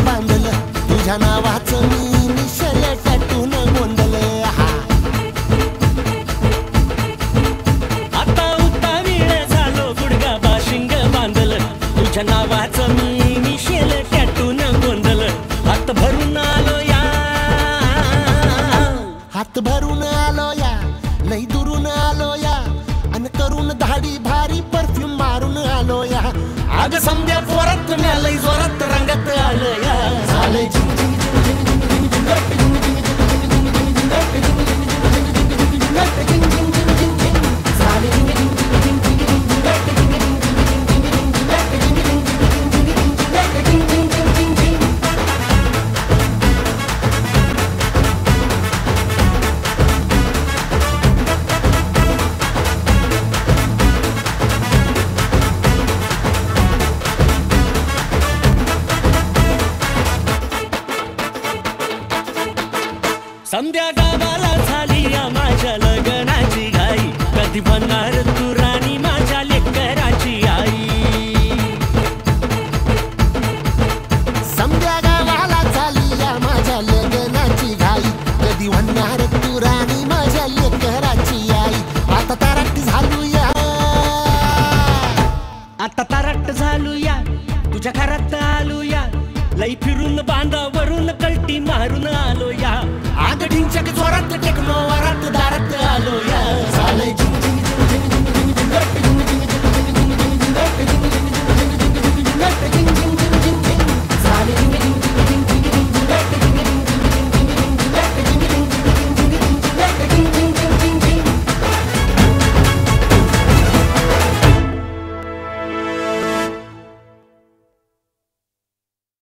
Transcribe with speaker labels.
Speaker 1: तुझ्या नावाचं मी निशाल टॅटून गोंधळले
Speaker 2: आता उतावीळ झालो गुडगा बाशिंग बांधलं तुझ्या नावाचं मी निशाल टॅटून गोंधळलं हात भरून आलो या
Speaker 1: हात भरून आलो या लई दुरून आलो या अन करून धाडी भारी परफ्यूम मारून आलो या
Speaker 2: आग समद्या जोरात लई जोरात रंगात आलं या
Speaker 1: झाले
Speaker 2: संध्या गावाला झाली या माझ्या लग्नाची घाई कधी बनणार तू राणी माझ्या लेकराची आई
Speaker 1: संध्या गावाला झाली या माझ्या लग्नाची घाई कधी म्हणणार तू राणी माझ्या लेकराची आई आता तारट झालू या
Speaker 2: आता तारट झालू या तुझ्या घरात आलो या लई फिरून बांधावरून कल्टी मारून आलो या
Speaker 1: आग ढिंचक जोरात टेक्नो वरात